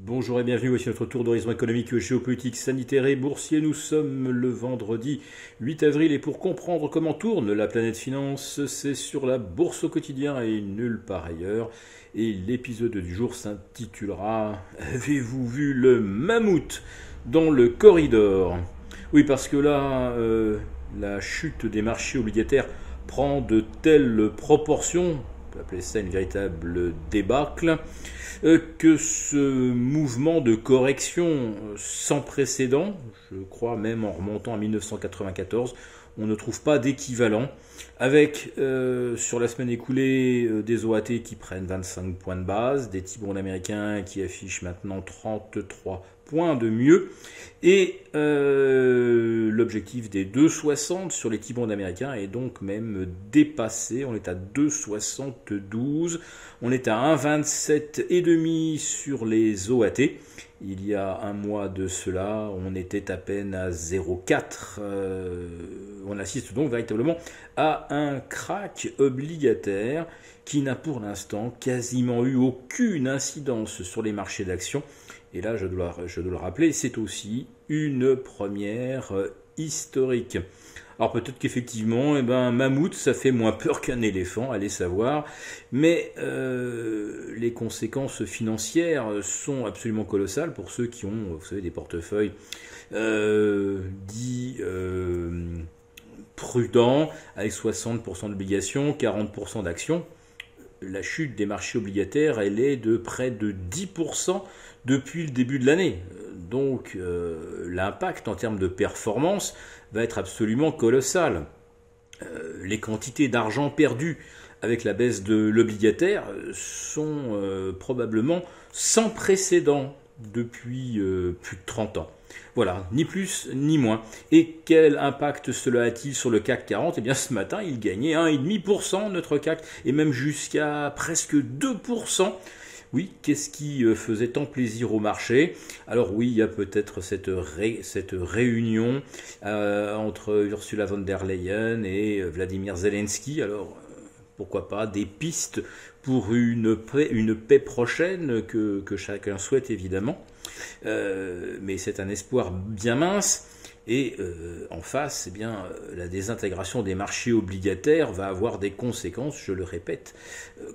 Bonjour et bienvenue, voici notre tour d'horizon économique, géopolitique, sanitaire et boursier. Nous sommes le vendredi 8 avril et pour comprendre comment tourne la planète finance, c'est sur la bourse au quotidien et nulle part ailleurs. Et l'épisode du jour s'intitulera Avez-vous vu le mammouth dans le corridor? Oui, parce que là, la chute des marchés obligataires prend de telles proportions, on peut appeler ça une véritable débâcle, que ce mouvement de correction sans précédent, je crois même en remontant à 1994, on ne trouve pas d'équivalent, avec sur la semaine écoulée des OAT qui prennent 25 points de base, des T-bonds américains qui affichent maintenant 33 points de mieux, et l'objectif des 2,60 sur les T-bonds américains est donc même dépassé, on est à 2,72, on est à 1,27,5 sur les OAT. Il y a un mois de cela, on était à peine à 0,4. On assiste donc véritablement à un crack obligataire qui n'a pour l'instant quasiment eu aucune incidence sur les marchés d'actions. Et là, je dois le rappeler, c'est aussi une première historique. Alors peut-être qu'effectivement, mammouth, ça fait moins peur qu'un éléphant, allez savoir. Mais les conséquences financières sont absolument colossales pour ceux qui ont, vous savez, des portefeuilles dits prudents, avec 60% d'obligations, 40% d'actions. La chute des marchés obligataires, elle est de près de 10% depuis le début de l'année. Donc l'impact en termes de performance va être absolument colossal. Les quantités d'argent perdues avec la baisse de l'obligataire sont probablement sans précédent depuis plus de 30 ans. Voilà, ni plus ni moins. Et quel impact cela a-t-il sur le CAC 40? Eh bien ce matin, il gagnait 1,5% notre CAC, et même jusqu'à presque 2%. Oui, qu'est-ce qui faisait tant plaisir au marché? Alors oui, il y a peut-être cette réunion entre Ursula von der Leyen et Vladimir Zelensky. Alors pourquoi pas des pistes pour une paix prochaine que chacun souhaite évidemment. Mais c'est un espoir bien mince. Et en face, la désintégration des marchés obligataires va avoir des conséquences, je le répète,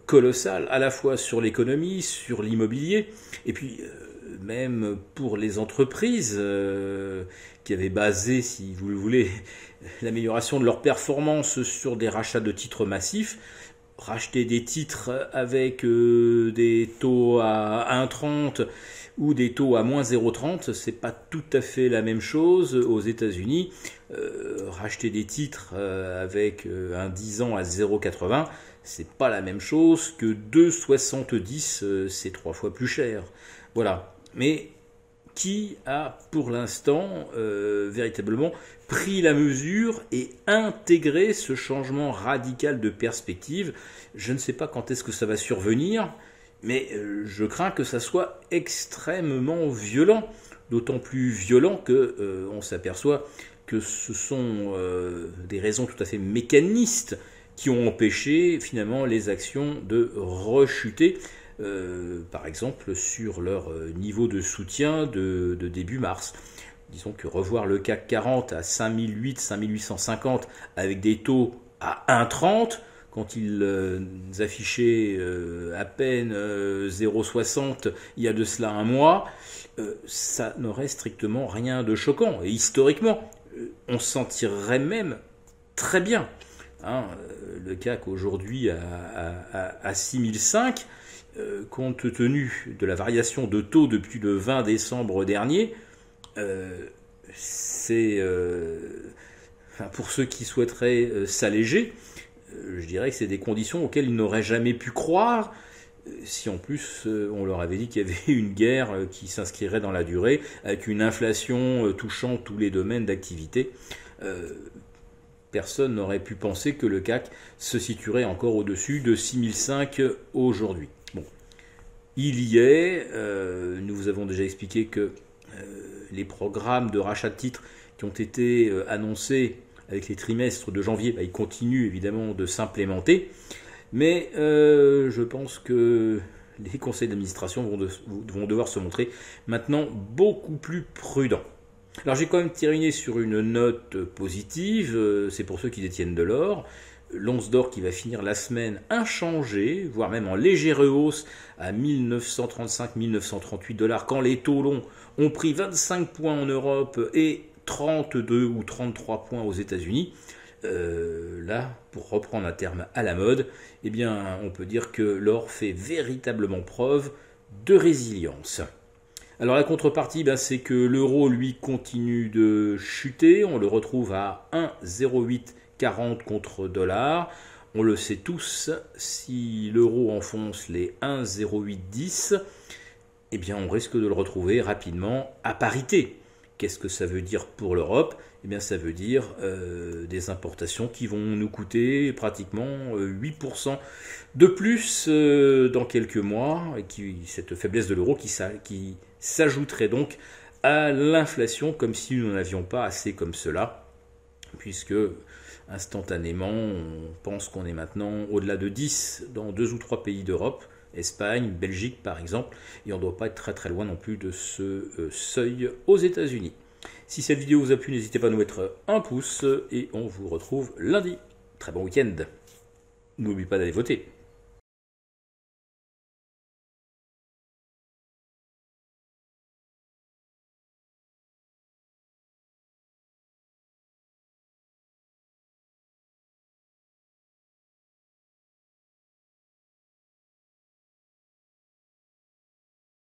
colossales, à la fois sur l'économie, sur l'immobilier, et puis même pour les entreprises qui avaient basé, si vous le voulez, l'amélioration de leur performance sur des rachats de titres massifs. Racheter des titres avec des taux à 1,30 ou des taux à moins 0,30, c'est pas tout à fait la même chose aux États-Unis. Racheter des titres avec un 10 ans à 0,80, c'est pas la même chose que 2,70, c'est 3 fois plus cher. Voilà. Mais qui a pour l'instant véritablement pris la mesure et intégré ce changement radical de perspective? Je ne sais pas quand est-ce que ça va survenir, mais je crains que ça soit extrêmement violent, d'autant plus violent que on s'aperçoit que ce sont des raisons tout à fait mécanistes qui ont empêché finalement les actions de rechuter, par exemple sur leur niveau de soutien de début mars. Disons que revoir le CAC 40 à 5008, 5850 avec des taux à 1,30, quand ils affichaient à peine 0,60 il y a de cela un mois, ça n'aurait strictement rien de choquant. Et historiquement, on s'en tirerait même très bien. Le CAC aujourd'hui à 6005, compte tenu de la variation de taux depuis le 20 décembre dernier, c'est pour ceux qui souhaiteraient s'alléger, je dirais que c'est des conditions auxquelles ils n'auraient jamais pu croire si en plus on leur avait dit qu'il y avait une guerre qui s'inscrirait dans la durée avec une inflation touchant tous les domaines d'activité. Personne n'aurait pu penser que le CAC se situerait encore au-dessus de 6005 aujourd'hui. Bon, il y est, nous vous avons déjà expliqué que les programmes de rachat de titres qui ont été annoncés avec les trimestres de janvier, ils continuent évidemment de s'implémenter, mais je pense que les conseils d'administration vont devoir se montrer maintenant beaucoup plus prudents. Alors j'ai quand même terminé sur une note positive, c'est pour ceux qui détiennent de l'or. L'once d'or qui va finir la semaine inchangée, voire même en légère hausse à 1935-1938 dollars, quand les taux longs ont pris 25 points en Europe et 32 ou 33 points aux États-Unis. Là, pour reprendre un terme à la mode, eh bien, on peut dire que l'or fait véritablement preuve de résilience. Alors la contrepartie, c'est que l'euro, lui, continue de chuter. On le retrouve à 1,0840 contre dollar. On le sait tous, si l'euro enfonce les 1,0810, eh bien on risque de le retrouver rapidement à parité. Qu'est-ce que ça veut dire pour l'Europe ? Eh bien ça veut dire des importations qui vont nous coûter pratiquement 8% de plus dans quelques mois, et cette faiblesse de l'euro qui s'ajouterait donc à l'inflation, comme si nous n'en avions pas assez comme cela, puisque instantanément on pense qu'on est maintenant au-delà de 10 dans 2 ou 3 pays d'Europe, Espagne, Belgique par exemple, et on ne doit pas être très très loin non plus de ce seuil aux États-Unis. Si cette vidéo vous a plu, n'hésitez pas à nous mettre un pouce et on vous retrouve lundi. Très bon week-end. N'oubliez pas d'aller voter.